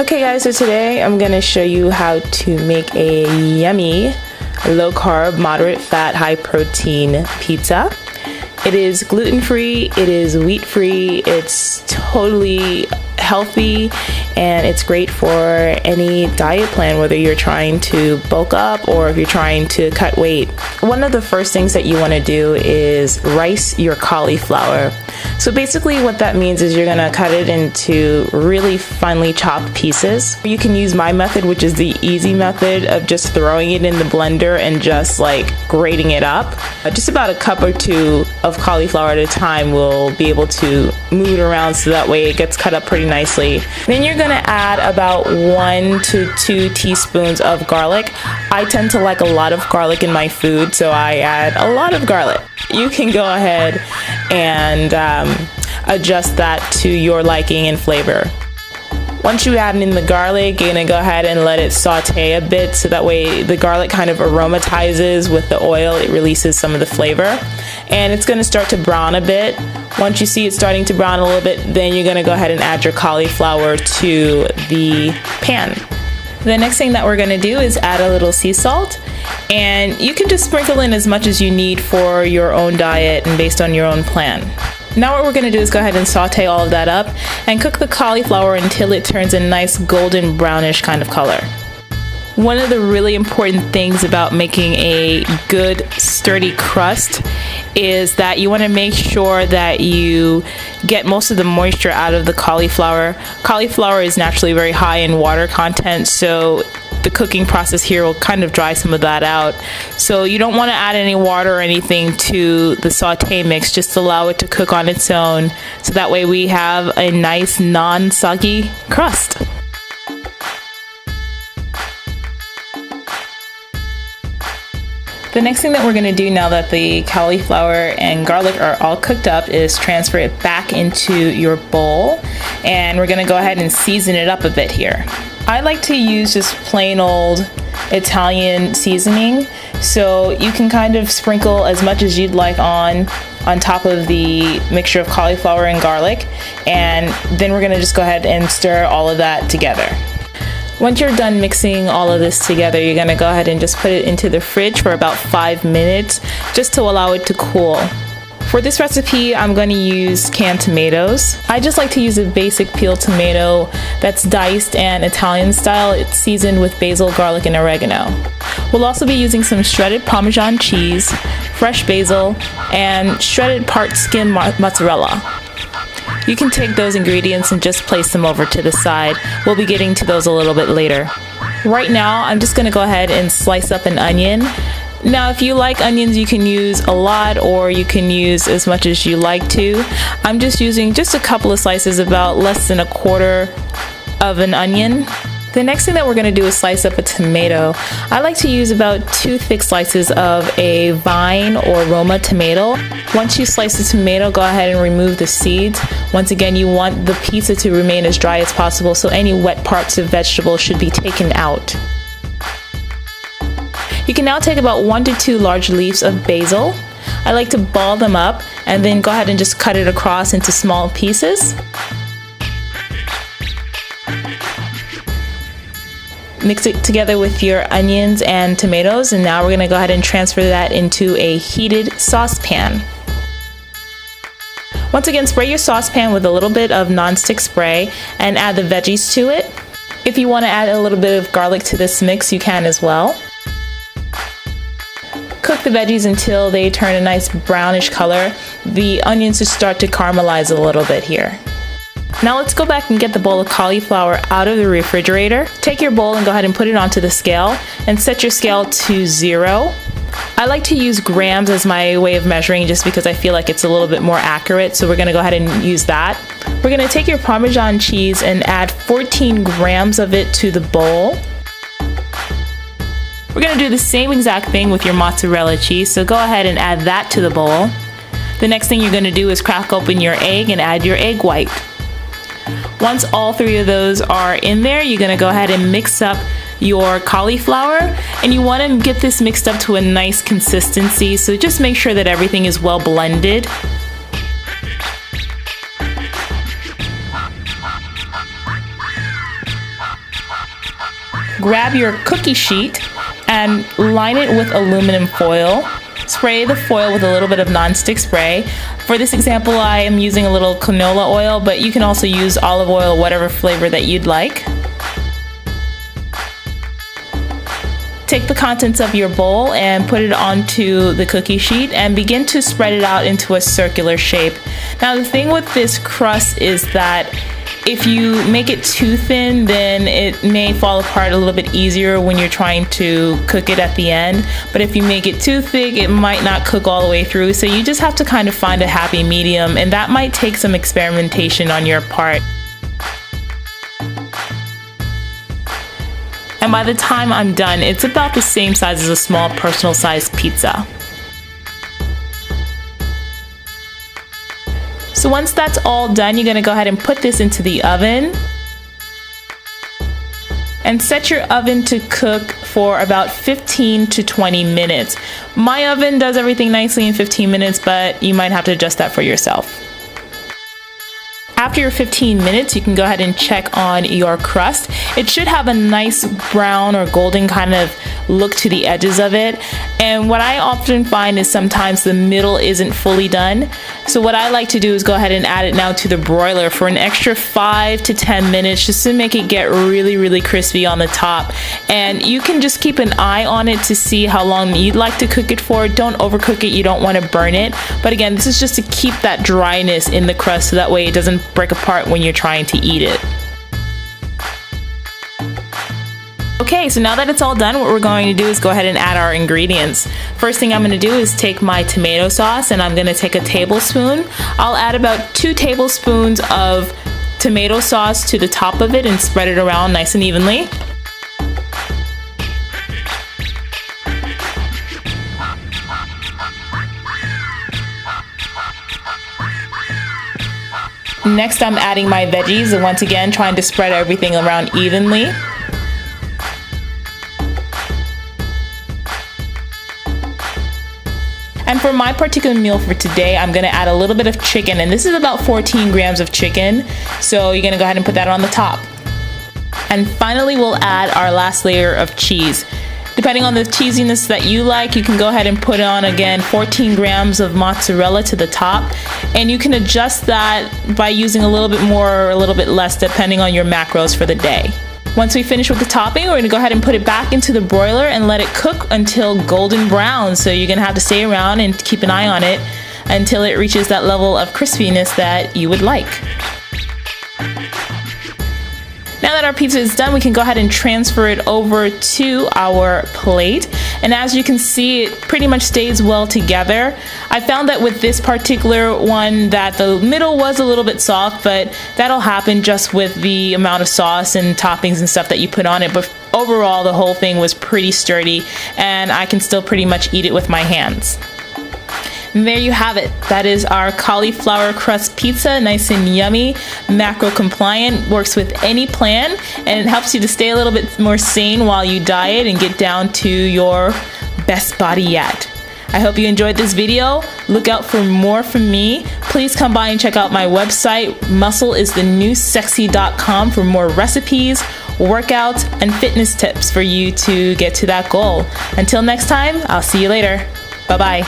Okay guys, so today I'm going to show you how to make a yummy low carb, moderate fat, high protein pizza. It is gluten-free, it is wheat-free, it's totally healthy, and it's great for any diet plan, whether you're trying to bulk up or if you're trying to cut weight. One of the first things that you want to do is rice your cauliflower. So basically what that means is you're going to cut it into really finely chopped pieces. You can use my method, which is the easy method of just throwing it in the blender and just like grating it up. Just about a cup or two of cauliflower at a time will be able to move it around so that way it gets cut up pretty nicely. Then you're going to add about 1 to 2 teaspoons of garlic. I tend to like a lot of garlic in my food, so I add a lot of garlic. You can go ahead and adjust that to your liking and flavor. Once you add in the garlic, you're gonna go ahead and let it saute a bit so that way the garlic kind of aromatizes with the oil. It releases some of the flavor, and it's gonna start to brown a bit. Once you see it starting to brown a little bit, then you're gonna go ahead and add your cauliflower to the pan. The next thing that we're gonna do is add a little sea salt, and you can just sprinkle in as much as you need for your own diet and based on your own plan. Now what we're going to do is go ahead and saute all of that up and cook the cauliflower until it turns a nice golden brownish kind of color. One of the really important things about making a good sturdy crust is that you want to make sure that you get most of the moisture out of the cauliflower. Cauliflower is naturally very high in water content, so the cooking process here will kind of dry some of that out. So you don't want to add any water or anything to the saute mix, just allow it to cook on its own, so that way we have a nice non-soggy crust. The next thing that we're going to do now that the cauliflower and garlic are all cooked up is transfer it back into your bowl, and we're going to go ahead and season it up a bit here. I like to use just plain old Italian seasoning, so you can kind of sprinkle as much as you'd like on top of the mixture of cauliflower and garlic, and then we're going to just go ahead and stir all of that together. Once you're done mixing all of this together, you're going to go ahead and just put it into the fridge for about 5 minutes just to allow it to cool. For this recipe, I'm going to use canned tomatoes. I just like to use a basic peeled tomato that's diced and Italian style. It's seasoned with basil, garlic, and oregano. We'll also be using some shredded Parmesan cheese, fresh basil, and shredded part skim mozzarella. You can take those ingredients and just place them over to the side. We'll be getting to those a little bit later. Right now, I'm just going to go ahead and slice up an onion. Now, if you like onions, you can use a lot or you can use as much as you like to. I'm just using just a couple of slices, about less than 1/4 of an onion. The next thing that we're going to do is slice up a tomato. I like to use about 2 thick slices of a vine or Roma tomato. Once you slice the tomato, go ahead and remove the seeds. Once again, you want the pizza to remain as dry as possible, so any wet parts of vegetables should be taken out. You can now take about 1 to 2 large leaves of basil. I like to ball them up and then go ahead and just cut it across into small pieces. Mix it together with your onions and tomatoes, and now we're going to go ahead and transfer that into a heated saucepan. Once again, spray your saucepan with a little bit of nonstick spray and add the veggies to it. If you want to add a little bit of garlic to this mix, you can as well. Cook the veggies until they turn a nice brownish color. The onions should start to caramelize a little bit here. Now let's go back and get the bowl of cauliflower out of the refrigerator. Take your bowl and go ahead and put it onto the scale and set your scale to 0. I like to use grams as my way of measuring just because I feel like it's a little bit more accurate, so we're going to go ahead and use that. We're going to take your Parmesan cheese and add 14 grams of it to the bowl. We're going to do the same exact thing with your mozzarella cheese, so go ahead and add that to the bowl. The next thing you're going to do is crack open your egg and add your egg white. Once all 3 of those are in there, you're going to go ahead and mix up your cauliflower, and you want to get this mixed up to a nice consistency, so just make sure that everything is well blended. grab your cookie sheet and line it with aluminum foil. Spray the foil with a little bit of non-stick spray. For this example, I am using a little canola oil, but you can also use olive oil, whatever flavor that you'd like. Take the contents of your bowl and put it onto the cookie sheet and begin to spread it out into a circular shape. Now the thing with this crust is that if you make it too thin, then it may fall apart a little bit easier when you're trying to cook it at the end. But if you make it too thick, it might not cook all the way through. So you just have to kind of find a happy medium, and that might take some experimentation on your part. And by the time I'm done, it's about the same size as a small personal sized pizza. So once that's all done, you're gonna go ahead and put this into the oven and set your oven to cook for about 15 to 20 minutes. My oven does everything nicely in 15 minutes, but you might have to adjust that for yourself. After your 15 minutes, you can go ahead and check on your crust. It should have a nice brown or golden kind of look to the edges of it. And what I often find is sometimes the middle isn't fully done. So what I like to do is go ahead and add it now to the broiler for an extra 5 to 10 minutes just to make it get really, really crispy on the top. And you can just keep an eye on it to see how long you'd like to cook it for. Don't overcook it, you don't want to burn it. But again, this is just to keep that dryness in the crust so that way it doesn't break apart when you're trying to eat it. Okay, so now that it's all done, what we're going to do is go ahead and add our ingredients. First thing I'm going to do is take my tomato sauce, and I'm going to take a tablespoon. I'll add about 2 tablespoons of tomato sauce to the top of it and spread it around nice and evenly. Next, I'm adding my veggies, and once again trying to spread everything around evenly. And for my particular meal for today, I'm gonna add a little bit of chicken, and this is about 14 grams of chicken. So you're gonna go ahead and put that on the top. And finally, we'll add our last layer of cheese. Depending on the cheesiness that you like, you can go ahead and put on, again, 14 grams of mozzarella to the top. And you can adjust that by using a little bit more or a little bit less depending on your macros for the day. Once we finish with the topping, we're gonna go ahead and put it back into the broiler and let it cook until golden brown. So you're gonna have to stay around and keep an eye on it until it reaches that level of crispiness that you would like. Now that our pizza is done, we can go ahead and transfer it over to our plate. And as you can see, it pretty much stays well together. I found that with this particular one that the middle was a little bit soft, but that'll happen just with the amount of sauce and toppings and stuff that you put on it. But overall, the whole thing was pretty sturdy, and I can still pretty much eat it with my hands. And there you have it. That is our cauliflower crust pizza, nice and yummy, macro compliant, works with any plan, and it helps you to stay a little bit more sane while you diet and get down to your best body yet. I hope you enjoyed this video. Look out for more from me. Please come by and check out my website, muscleisthenewsexy.com, for more recipes, workouts, and fitness tips for you to get to that goal. Until next time, I'll see you later. Bye-bye.